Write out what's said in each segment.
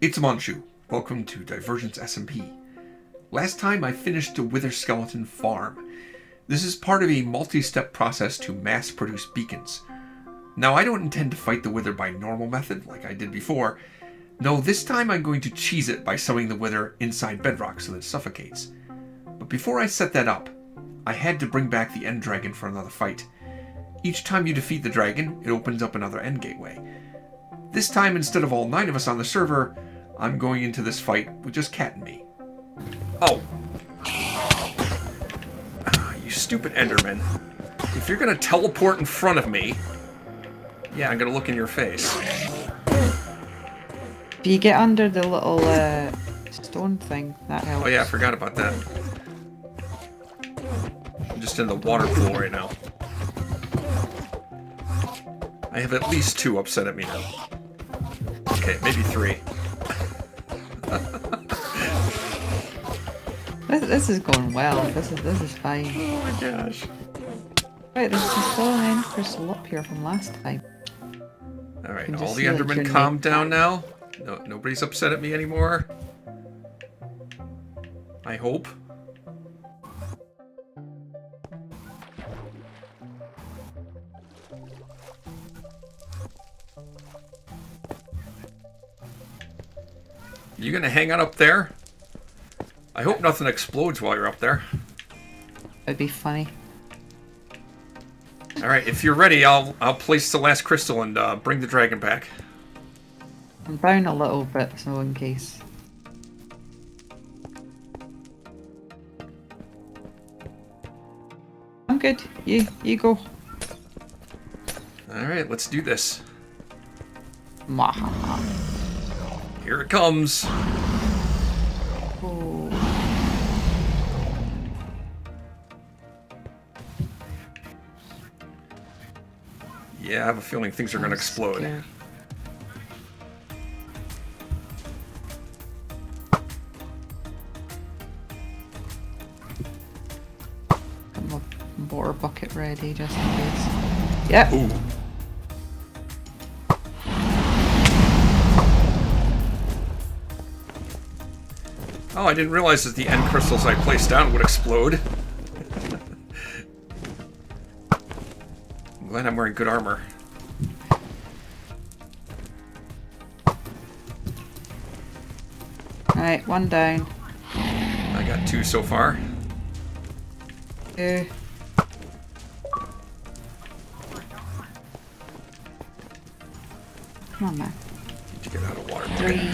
It's Manchu. Welcome to Divergence SMP. Last time I finished the Wither Skeleton farm. This is part of a multi-step process to mass-produce beacons. Now I don't intend to fight the Wither by normal method like I did before. No, this time I'm going to cheese it by summoning the Wither inside Bedrock so that it suffocates. But before I set that up, I had to bring back the End Dragon for another fight. Each time you defeat the dragon, it opens up another end gateway. This time, instead of all 9 of us on the server, I'm going into this fight with just Cat and me. Oh. You stupid Enderman. If you're gonna teleport in front of me, yeah, I'm gonna look in your face. If you get under the little stone thing, that helps. Oh yeah, I forgot about that. I'm just in the water pool right now. I have at least 2 upset at me now. Okay, maybe 3. This is going well. This is fine. Oh my gosh. Right, there's still an end crystal up here from last time. Alright, all the Endermen calmed down now. No, nobody's upset at me anymore. I hope. You gonna hang out up there? I hope nothing explodes while you're up there. It'd be funny. Alright, if you're ready, I'll place the last crystal and bring the dragon back. I'm down a little bit, so in case. I'm good. You go. Alright, let's do this. Mwahaha. Here it comes. Oh. Yeah, I have a feeling things are gonna explode. Scared. Got my water bucket ready just in case. Yep. Ooh. Oh, I didn't realize that the end crystals I placed down would explode. I'm glad I'm wearing good armor. Alright, 1 down. I got 2 so far. 2. Come on, man. Need to get out of water. 3.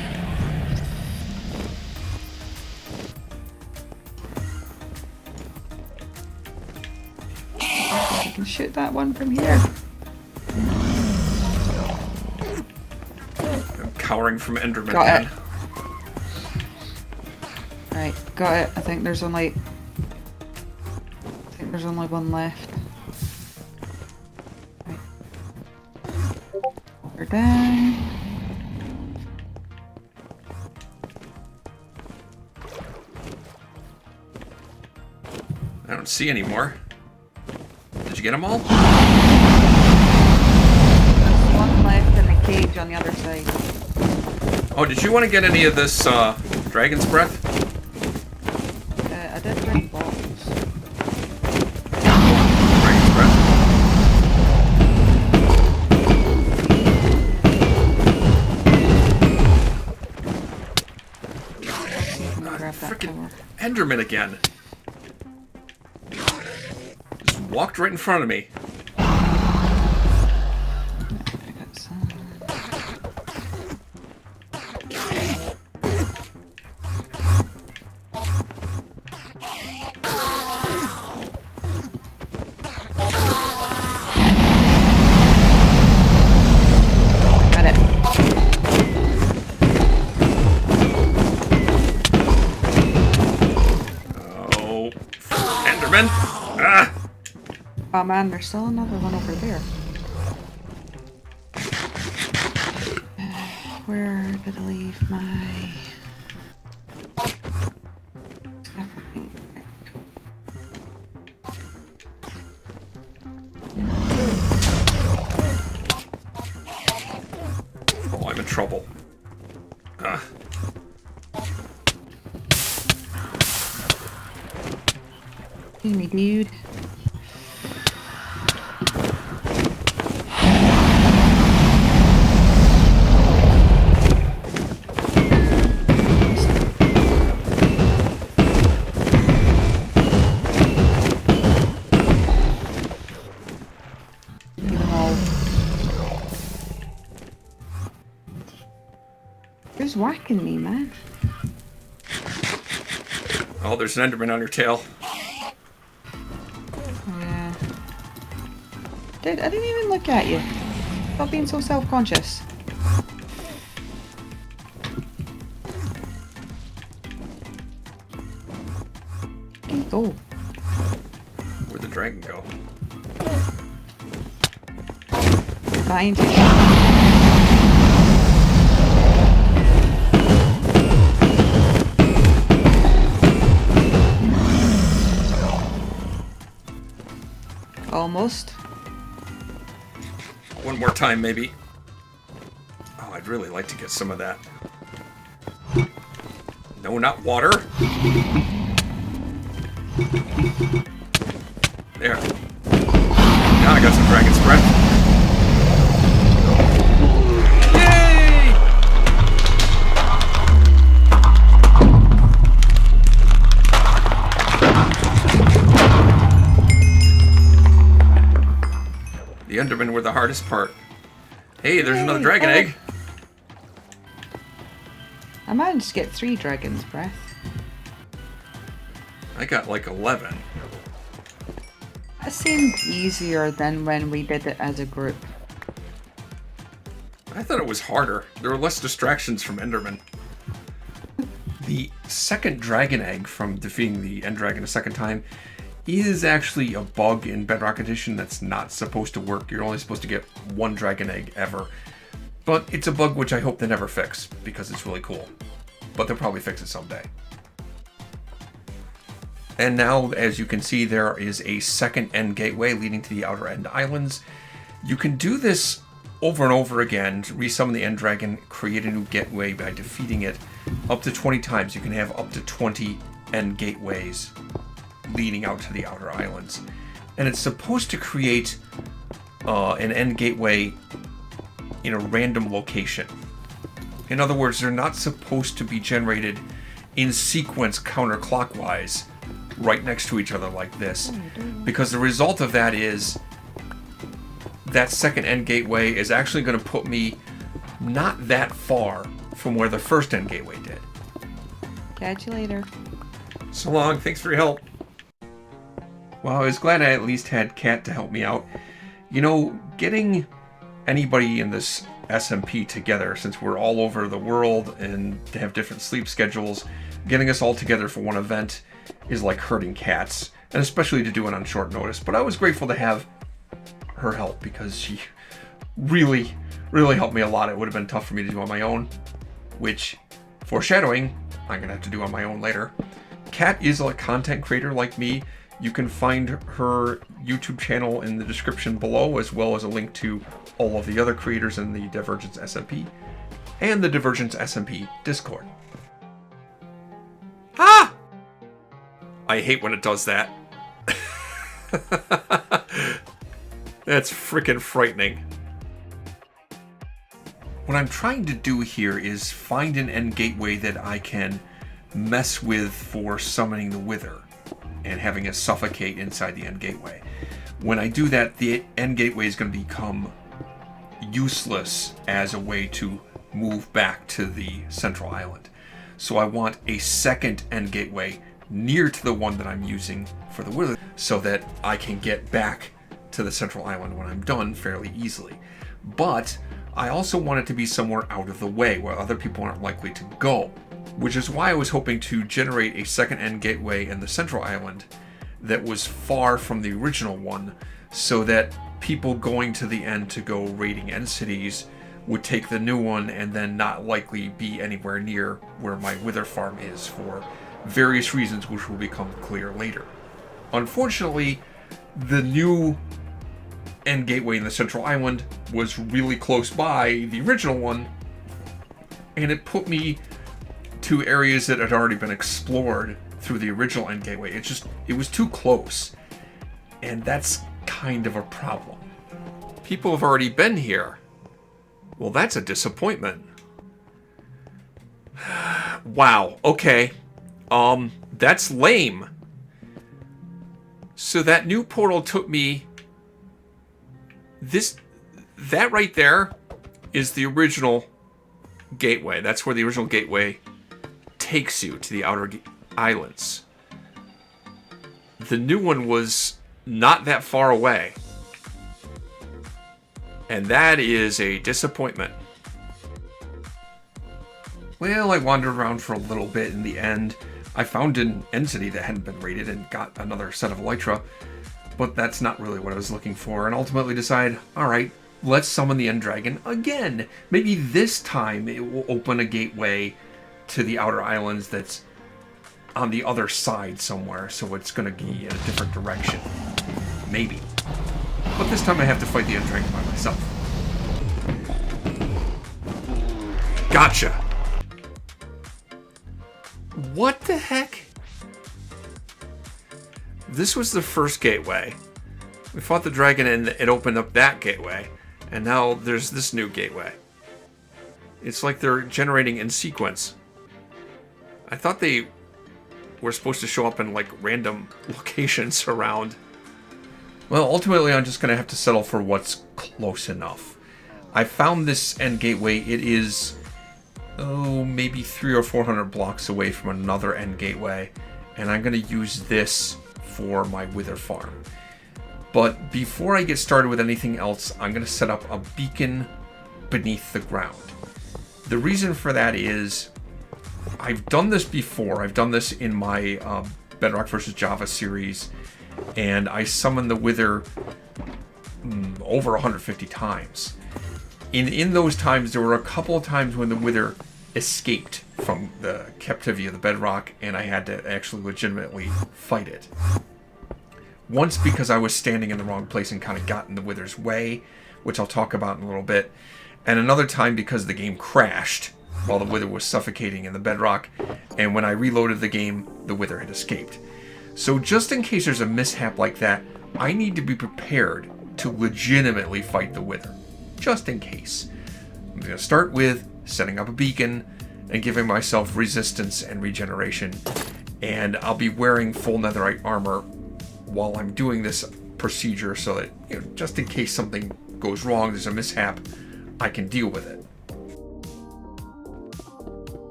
I can shoot that one from here. I'm cowering from Enderman. Got Man. it. Right, got it. I think there's only one left. Right. We're down. I don't see any more. Did you get them all? There's one left in the cage on the other side. Oh, did you want to get any of this dragon's breath? I did bring bottles. Dragon's breath? Grab that Frickin' power. Enderman again. Just walked right in front of me. I got some. Got it. Oh, Enderman! Ah! Oh man, there's still another one over there. Where did I leave my... Oh, I'm in trouble. Hey, me dude. Get them all. Who's whacking me, man? Oh, there's an Enderman on your tail. Yeah. I didn't even look at you. Stop being so self-conscious. Oh. Where'd the dragon go? Behind you. Almost. One more time, maybe. Oh, I'd really like to get some of that. No, not water. There. Now I got some dragon's breath. Yay! The Endermen were the hardest part. Hey, there's another dragon egg. I managed to get 3 dragon's breath. I got like 11. That seemed easier than when we did it as a group. I thought it was harder. There were less distractions from Endermen. The second dragon egg from defeating the End Dragon a second time is actually a bug in Bedrock Edition that's not supposed to work. You're only supposed to get 1 dragon egg ever. But it's a bug which I hope they never fix, because it's really cool. But they'll probably fix it someday. And now, as you can see, there is a second end gateway leading to the Outer End Islands. You can do this over and over again, resummon the End Dragon, create a new gateway by defeating it up to 20 times. You can have up to 20 end gateways leading out to the Outer Islands. And it's supposed to create an end gateway in a random location. In other words, they're not supposed to be generated in sequence counterclockwise right next to each other like this, because the result of that is that second end gateway is actually going to put me not that far from where the first end gateway did. Catch you later. So long, thanks for your help. Well, I was glad I at least had Kat to help me out. You know, getting anybody in this SMP together, since we're all over the world and have different sleep schedules, getting us all together for one event is like herding cats, and especially to do it on short notice. But I was grateful to have her help, because she really helped me a lot. It would have been tough for me to do on my own, which, foreshadowing, I'm gonna have to do on my own later. Kat is a content creator like me. You can find her YouTube channel in the description below, as well as a link to all of the other creators in the Divergence SMP and the Divergence SMP Discord. Ah! I hate when it does that. That's freaking frightening. What I'm trying to do here is find an end gateway that I can mess with for summoning the Wither and having it suffocate inside the end gateway. When I do that, the end gateway is going to become useless as a way to move back to the central island. So I want a second end gateway near to the one that I'm using for the Wither, so that I can get back to the central island when I'm done fairly easily. But I also want it to be somewhere out of the way where other people aren't likely to go, which is why I was hoping to generate a second end gateway in the central island that was far from the original one, so that people going to the end to go raiding end cities would take the new one and then not likely be anywhere near where my Wither farm is for various reasons which will become clear later. Unfortunately, the new end gateway in the central island was really close by the original one, and it put me to areas that had already been explored through the original end gateway. It was too close. And that's kind of a problem. People have already been here. Well, that's a disappointment. Wow, okay. That's lame. So that new portal took me... That right there is the original gateway. That's where the original gateway takes you to the outer islands. The new one was not that far away. And that is a disappointment. Well, I wandered around for a little bit. In the end, I found an entity that hadn't been raided and got another set of elytra. But that's not really what I was looking for, and ultimately decided, alright, let's summon the End Dragon again. Maybe this time it will open a gateway to the outer islands that's on the other side somewhere, so it's going to be in a different direction. Maybe. But this time I have to fight the End Dragon by myself. Gotcha! What the heck? This was the first gateway. We fought the dragon and it opened up that gateway. And now there's this new gateway. It's like they're generating in sequence. I thought they were supposed to show up in like random locations around. Well, ultimately I'm just going to have to settle for what's close enough. I found this end gateway. It is, maybe 300 or 400 blocks away from another end gateway. And I'm going to use this for my wither farm. But before I get started with anything else, I'm going to set up a beacon beneath the ground. The reason for that is I've done this before. I've done this in my Bedrock versus Java series, and I summoned the wither over 150 times. In those times, there were a couple of times when the wither escaped from the captivity of the bedrock, and I had to actually legitimately fight it. Once because I was standing in the wrong place and kind of got in the wither's way, which I'll talk about in a little bit, and another time because the game crashed while the wither was suffocating in the bedrock, and when I reloaded the game, the wither had escaped. So just in case there's a mishap like that, I need to be prepared to legitimately fight the wither, just in case. I'm going to start with setting up a beacon and giving myself resistance and regeneration, and I'll be wearing full netherite armor while I'm doing this procedure so that, just in case something goes wrong, there's a mishap, I can deal with it.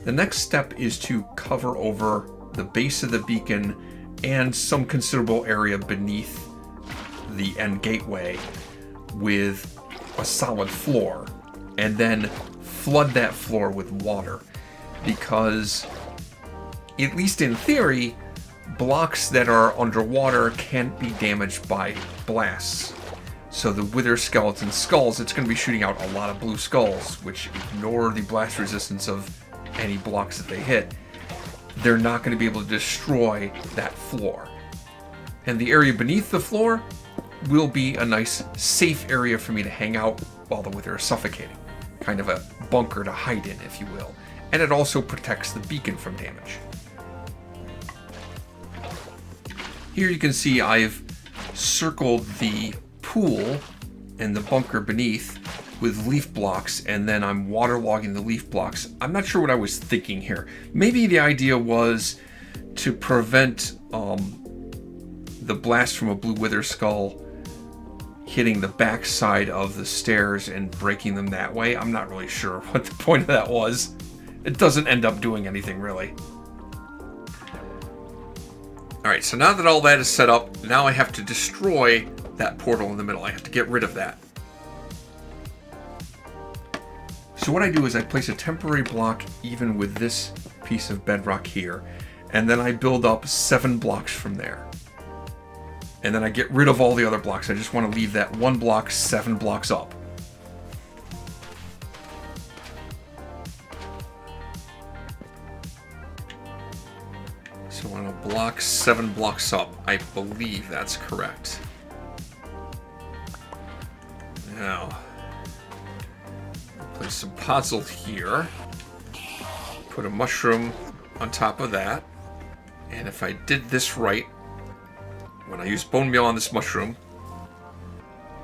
The next step is to cover over the base of the beacon and some considerable area beneath the end gateway with a solid floor, and then flood that floor with water, because at least in theory, blocks that are underwater can't be damaged by blasts. So the wither skeleton skulls, it's going to be shooting out a lot of blue skulls, which ignore the blast resistance of any blocks that they hit. They're not going to be able to destroy that floor. And the area beneath the floor will be a nice safe area for me to hang out while the wither is suffocating. Kind of a bunker to hide in, if you will. And it also protects the beacon from damage. Here you can see I've circled the pool and the bunker beneath with leaf blocks, and then I'm waterlogging the leaf blocks. I'm not sure what I was thinking here. Maybe the idea was to prevent the blast from a blue wither skull hitting the backside of the stairs and breaking them that way. I'm not really sure what the point of that was. It doesn't end up doing anything, really. Alright, so now that all that is set up, now I have to destroy that portal in the middle. I have to get rid of that. So what I do is I place a temporary block even with this piece of bedrock here, and then I build up 7 blocks from there. And then I get rid of all the other blocks. I just want to leave that one block 7 blocks up. So on a block 7 blocks up, I believe that's correct. Now, place some puzzle here. Put a mushroom on top of that. And if I did this right, when I use bone meal on this mushroom,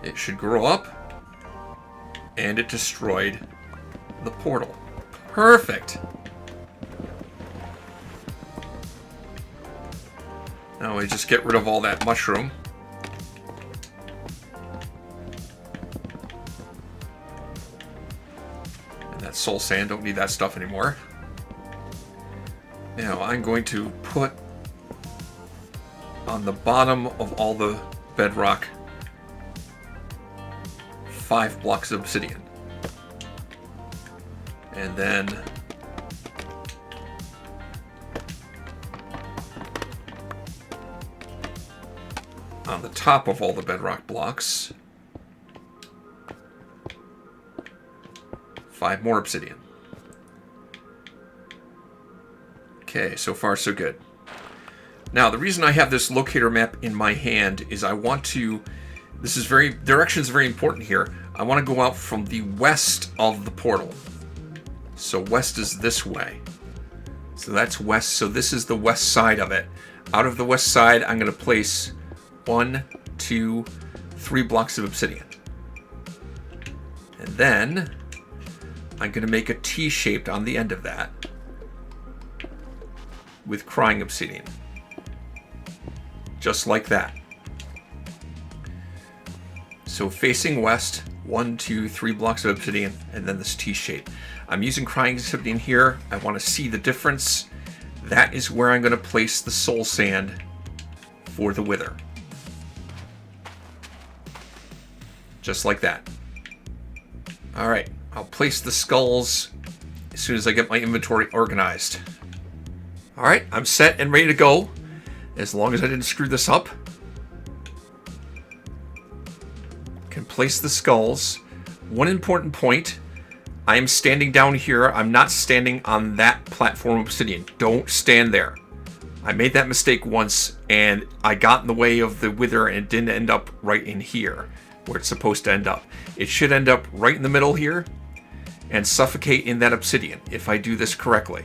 it should grow up. And it destroyed the portal. Perfect! Now we just get rid of all that mushroom. And that soul sand, don't need that stuff anymore. Now I'm going to put on the bottom of all the bedrock 5 blocks of obsidian. And then on the top of all the bedrock blocks, 5 more obsidian. Okay, so far so good. Now, the reason I have this locator map in my hand is I want to, direction is very important here. I want to go out from the west of the portal. So west is this way. So that's west, so this is the west side of it. Out of the west side, I'm going to place 1, 2, 3 blocks of obsidian. And then I'm going to make a T-shaped on the end of that with crying obsidian. Just like that. So facing west, 1, 2, 3 blocks of obsidian, and then this T-shape. I'm using crying obsidian here. I want to see the difference. That is where I'm going to place the soul sand for the wither. Just like that. Alright, I'll place the skulls as soon as I get my inventory organized. Alright, I'm set and ready to go. As long as I didn't screw this up. Can place the skulls. One important point. I am standing down here. I'm not standing on that platform of obsidian. Don't stand there. I made that mistake once, and I got in the way of the wither and it didn't end up right in here, where it's supposed to end up. It should end up right in the middle here, and suffocate in that obsidian, if I do this correctly.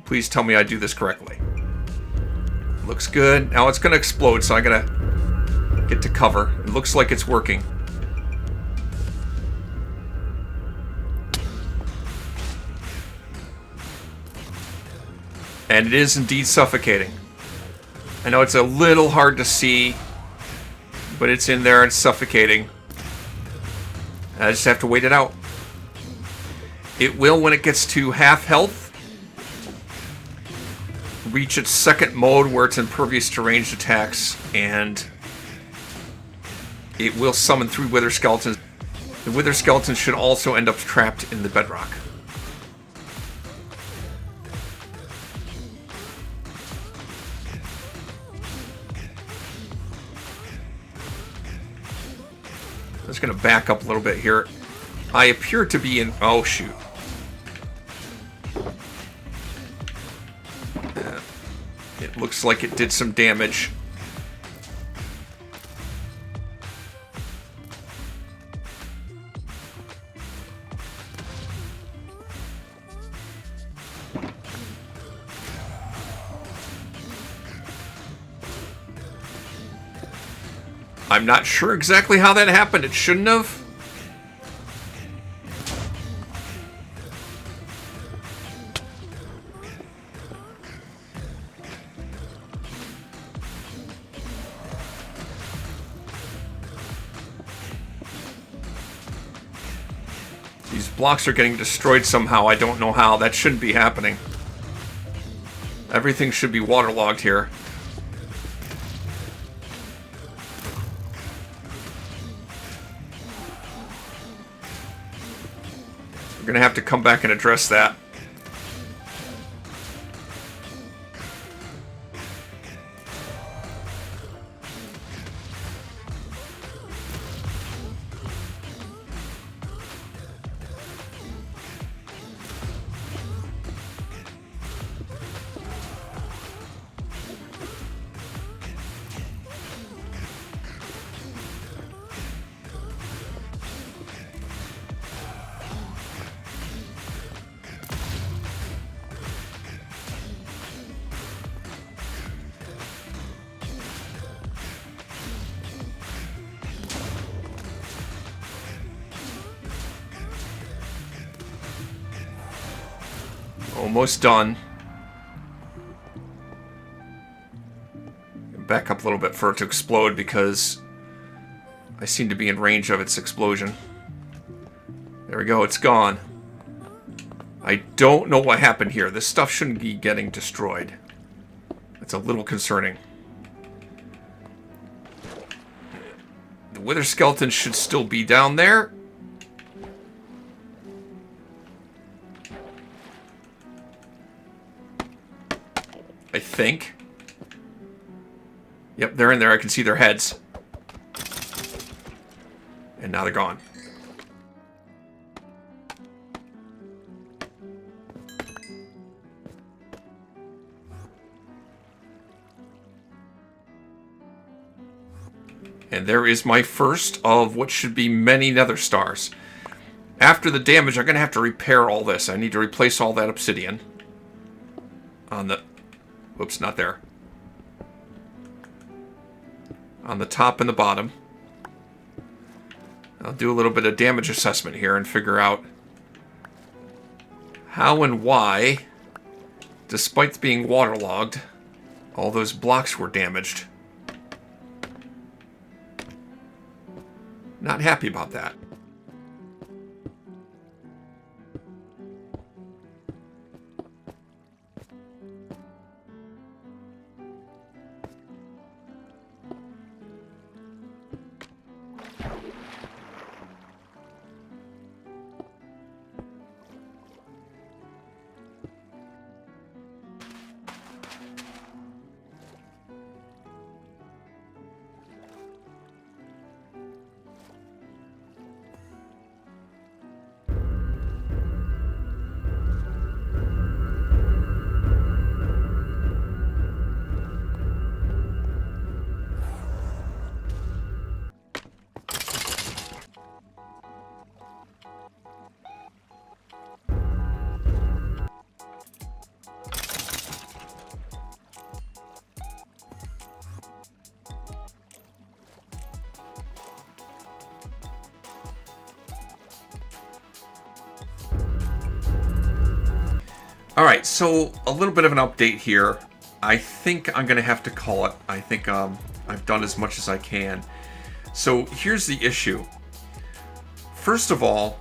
Please tell me I do this correctly. Looks good. Now it's going to explode, so I got to get to cover. It looks like it's working. And it is indeed suffocating. I know it's a little hard to see, but it's in there and it's suffocating. I just have to wait it out. It will, when it gets to half health, reach its second mode where it's impervious to ranged attacks, and it will summon 3 wither skeletons. The wither skeletons should also end up trapped in the bedrock. I'm just going to back up a little bit here. I appear to be in... Oh, shoot. It looks like it did some damage. I'm not sure exactly how that happened. It shouldn't have. These blocks are getting destroyed somehow. I don't know how. That shouldn't be happening. Everything should be waterlogged here. We're going to have to come back and address that. Almost done. Back up a little bit for it to explode because I seem to be in range of its explosion. There we go, it's gone. I don't know what happened here. This stuff shouldn't be getting destroyed. It's a little concerning. The wither skeleton should still be down there. I think. Yep, they're in there. I can see their heads. And now they're gone. And there is my first of what should be many nether stars. After the damage, I'm going to have to repair all this. I need to replace all that obsidian. On the... Whoops, not there. On the top and the bottom. I'll do a little bit of damage assessment here and figure out how and why, despite being waterlogged, all those blocks were damaged. Not happy about that. Alright, so a little bit of an update here. I think I'm going to have to call it. I think I've done as much as I can. So here's the issue. First of all,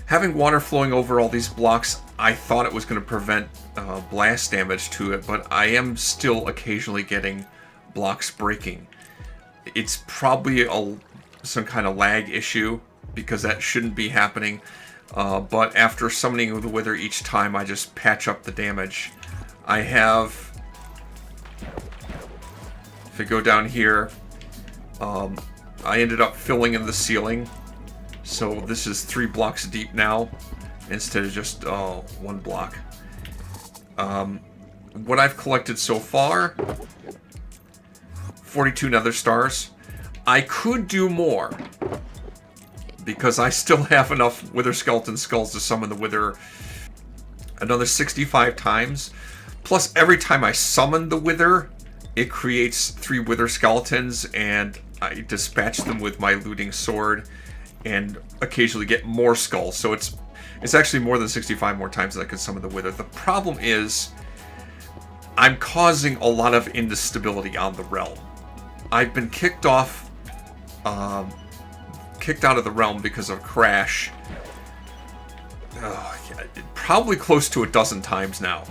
having water flowing over all these blocks, I thought it was going to prevent blast damage to it, but I am still occasionally getting blocks breaking. It's probably some kind of lag issue, because that shouldn't be happening. But after summoning the wither each time, I just patch up the damage. I have... If I go down here, I ended up filling in the ceiling. So this is 3 blocks deep now, instead of just 1 block. What I've collected so far, 42 nether stars. I could do more, because I still have enough wither skeleton skulls to summon the wither another 65 times. Plus, every time I summon the wither, it creates 3 wither skeletons, and I dispatch them with my looting sword, and occasionally get more skulls. So it's actually more than 65 more times that I can summon the wither. The problem is, I'm causing a lot of instability on the realm. I've been kicked off... kicked out of the realm because of a crash. Probably close to a dozen times now.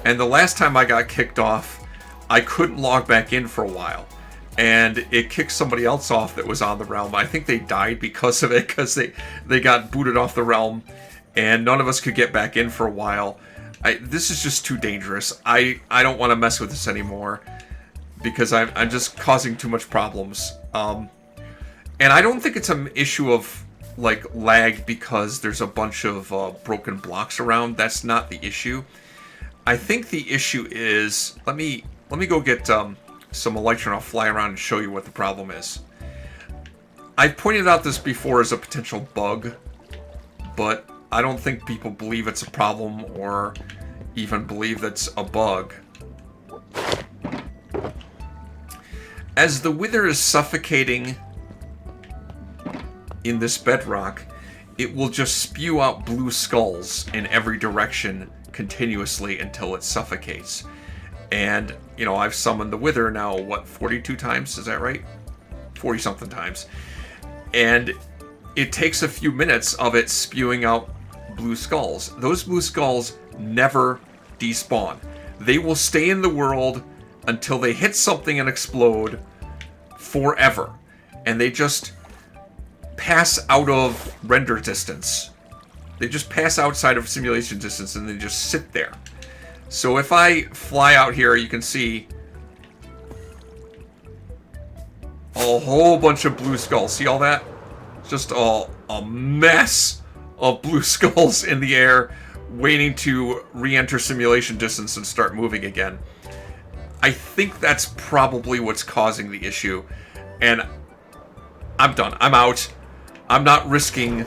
And the last time I got kicked off, I couldn't log back in for a while. And it kicked somebody else off that was on the realm. I think they died because of it, because they got booted off the realm, and none of us could get back in for a while. This is just too dangerous. I don't want to mess with this anymore, because I'm just causing too much problems. And I don't think it's an issue of, like, lag because there's a bunch of broken blocks around. That's not the issue. I think the issue is... Let me go get some Electron. I'll fly around and show you what the problem is. I've pointed out this before as a potential bug, but I don't think people believe it's a problem or even believe it's a bug. As the wither is suffocating in this bedrock, it will just spew out blue skulls in every direction continuously until it suffocates. And, you know, I've summoned the Wither now, what, 42 times? Is that right? 40 something times. And it takes a few minutes of it spewing out blue skulls. Those blue skulls never despawn. They will stay in the world until they hit something and explode forever. And they just pass out of render distance. They just pass outside of simulation distance and they just sit there. So if I fly out here, you can see a whole bunch of blue skulls. See all that? Just a mess of blue skulls in the air waiting to re-enter simulation distance and start moving again. I think that's probably what's causing the issue. And I'm done. I'm out. I'm not risking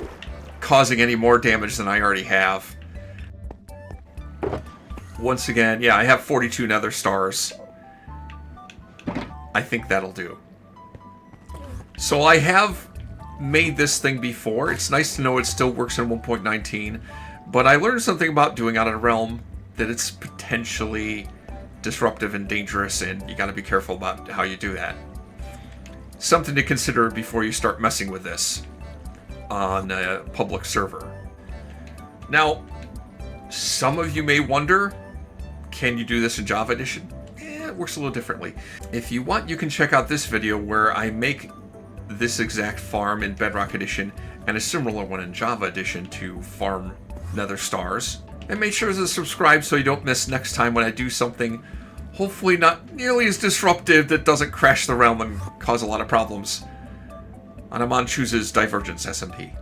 causing any more damage than I already have. Once again, yeah, I have 42 nether stars. I think that'll do. So I have made this thing before. It's nice to know it still works in 1.19, but I learned something about doing Out of the Realm, that it's potentially disruptive and dangerous, and you gotta be careful about how you do that. Something to consider before you start messing with this on a public server. Now, some of you may wonder, can you do this in Java Edition? It works a little differently. If you want, you can check out this video where I make this exact farm in Bedrock Edition and a similar one in Java Edition to farm nether stars. And make sure to subscribe so you don't miss next time when I do something hopefully not nearly as disruptive that doesn't crash the realm and cause a lot of problems. And I'm on Chooses Divergence SMP.